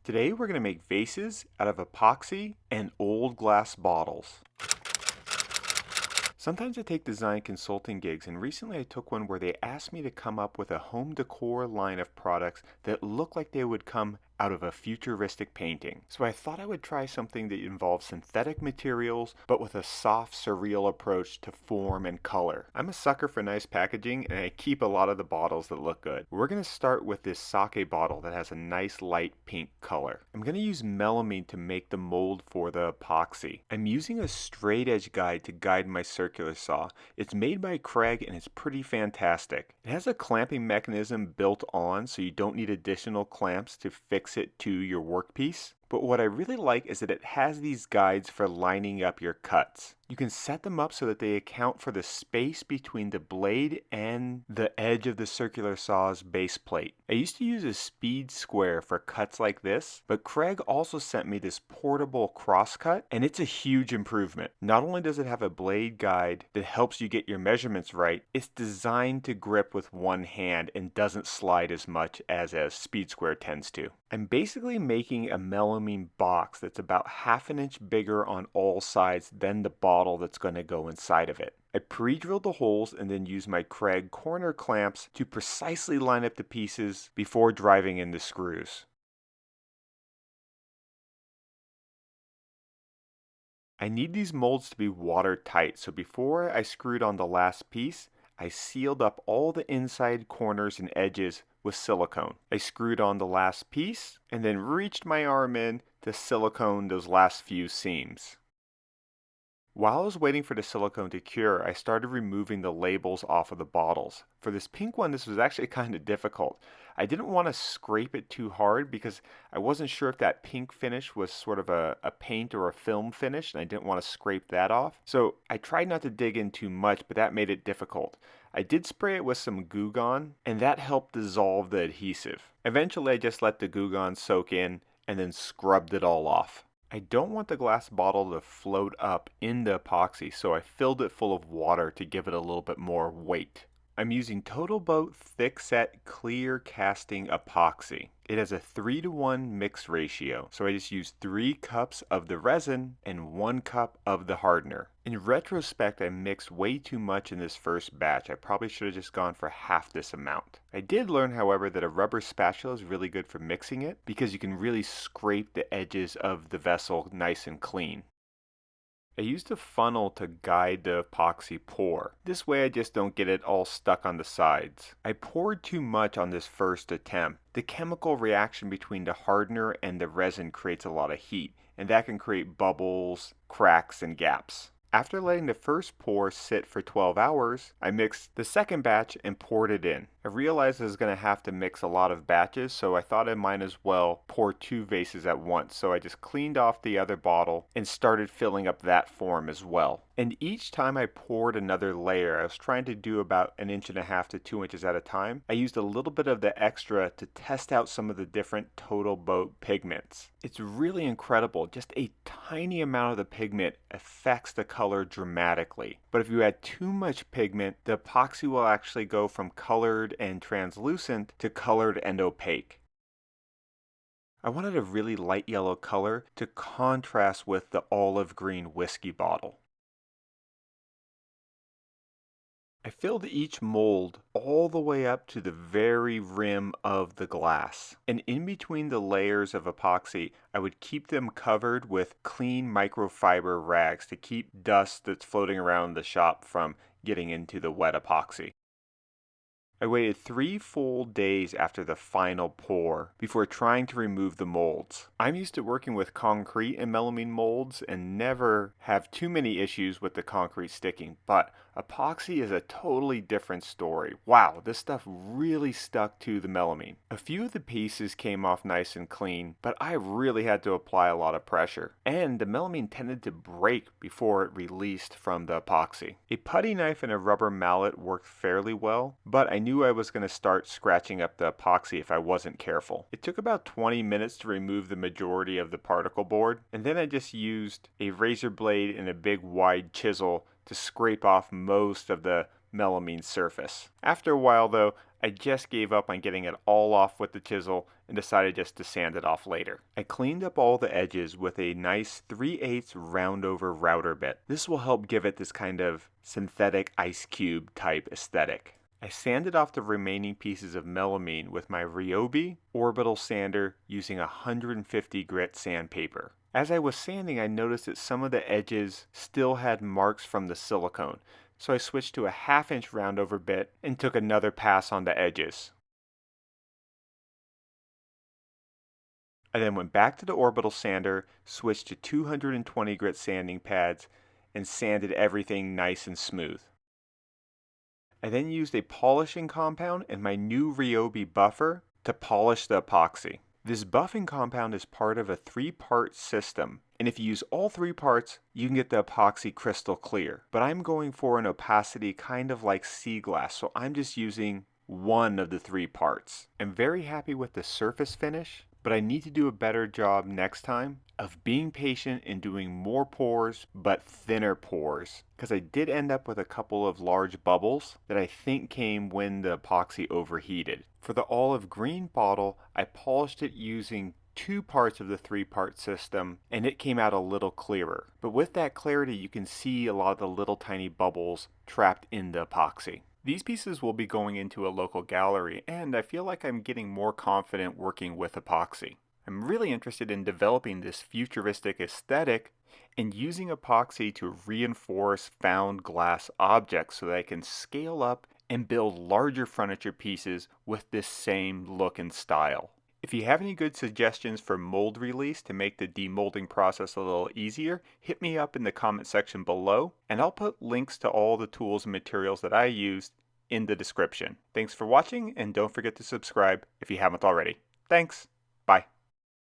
Today we're going to make vases out of epoxy and old glass bottles. Sometimes I take design consulting gigs, and recently I took one where they asked me to come up with a home decor line of products that look like they would come out of a futuristic painting. So I thought I would try something that involves synthetic materials, but with a soft, surreal approach to form and color. I'm a sucker for nice packaging, and I keep a lot of the bottles that look good. We're going to start with this sake bottle that has a nice light pink color. I'm going to use melamine to make the mold for the epoxy. I'm using a straight edge guide to guide my circular saw. It's made by Craig and it's pretty fantastic. It has a clamping mechanism built on, so you don't need additional clamps to fix it to your workpiece. But what I really like is that it has these guides for lining up your cuts. You can set them up so that they account for the space between the blade and the edge of the circular saw's base plate. I used to use a speed square for cuts like this, but Craig also sent me this portable Crosscut, and it's a huge improvement. Not only does it have a blade guide that helps you get your measurements right, it's designed to grip with one hand and doesn't slide as much as a speed square tends to. I'm basically making a melamine box that's about half an inch bigger on all sides than the bottle that's going to go inside of it. I pre-drilled the holes and then used my Craig corner clamps to precisely line up the pieces before driving in the screws. I need these molds to be watertight, so before I screwed on the last piece, I sealed up all the inside corners and edges with silicone. I screwed on the last piece and then reached my arm in to silicone those last few seams. While I was waiting for the silicone to cure, I started removing the labels off of the bottles. For this pink one, this was actually kind of difficult. I didn't want to scrape it too hard because I wasn't sure if that pink finish was sort of a paint or a film finish, and I didn't want to scrape that off. So I tried not to dig in too much, but that made it difficult. I did spray it with some Goo Gone, and that helped dissolve the adhesive. Eventually, I just let the Goo Gone soak in and then scrubbed it all off. I don't want the glass bottle to float up in the epoxy, so I filled it full of water to give it a little bit more weight. I'm using Total Boat Thickset Clear Casting Epoxy. It has a 3:1 mix ratio, so I just used 3 cups of the resin and 1 cup of the hardener. In retrospect, I mixed way too much in this first batch. I probably should have just gone for half this amount. I did learn, however, that a rubber spatula is really good for mixing it because you can really scrape the edges of the vessel nice and clean. I used a funnel to guide the epoxy pour. This way I just don't get it all stuck on the sides. I poured too much on this first attempt. The chemical reaction between the hardener and the resin creates a lot of heat, and that can create bubbles, cracks, and gaps. After letting the first pour sit for 12 hours, I mixed the second batch and poured it in. I realized I was going to have to mix a lot of batches, so I thought I might as well pour 2 vases at once. So I just cleaned off the other bottle and started filling up that form as well. And each time I poured another layer, I was trying to do about 1.5 to 2 inches at a time. I used a little bit of the extra to test out some of the different Total Boat pigments. It's really incredible. Just a tiny amount of the pigment affects the color dramatically. But if you add too much pigment, the epoxy will actually go from colored and translucent to colored and opaque. I wanted a really light yellow color to contrast with the olive green whiskey bottle. I filled each mold all the way up to the very rim of the glass. And in between the layers of epoxy, I would keep them covered with clean microfiber rags to keep dust that's floating around the shop from getting into the wet epoxy. I waited 3 full days after the final pour before trying to remove the molds. I'm used to working with concrete and melamine molds and never have too many issues with the concrete sticking, but epoxy is a totally different story. Wow, this stuff really stuck to the melamine. A few of the pieces came off nice and clean, but I really had to apply a lot of pressure. And the melamine tended to break before it released from the epoxy. A putty knife and a rubber mallet worked fairly well, but I knew I was going to start scratching up the epoxy if I wasn't careful. It took about 20 minutes to remove the majority of the particle board, and then I just used a razor blade and a big wide chisel to scrape off most of the melamine surface. After a while though, I just gave up on getting it all off with the chisel and decided just to sand it off later. I cleaned up all the edges with a nice 3/8 round over router bit. This will help give it this kind of synthetic ice cube type aesthetic. I sanded off the remaining pieces of melamine with my Ryobi orbital sander using 150 grit sandpaper. As I was sanding, I noticed that some of the edges still had marks from the silicone, so I switched to a 1/2 inch roundover bit and took another pass on the edges. I then went back to the orbital sander, switched to 220 grit sanding pads, and sanded everything nice and smooth. I then used a polishing compound and my new Ryobi buffer to polish the epoxy. This buffing compound is part of a 3-part system, and if you use all 3 parts, you can get the epoxy crystal clear. But I'm going for an opacity kind of like sea glass, so I'm just using one of the 3 parts. I'm very happy with the surface finish, but I need to do a better job next time of being patient and doing more pours, but thinner pours, because I did end up with a couple of large bubbles that I think came when the epoxy overheated. For the olive green bottle, I polished it using 2 parts of the 3-part system, and it came out a little clearer. But with that clarity, you can see a lot of the little tiny bubbles trapped in the epoxy. These pieces will be going into a local gallery, and I feel like I'm getting more confident working with epoxy. I'm really interested in developing this futuristic aesthetic and using epoxy to reinforce found glass objects so that I can scale up and build larger furniture pieces with this same look and style. If you have any good suggestions for mold release to make the demolding process a little easier, hit me up in the comment section below, and I'll put links to all the tools and materials that I used in the description. Thanks for watching, and don't forget to subscribe if you haven't already. Thanks. Bye.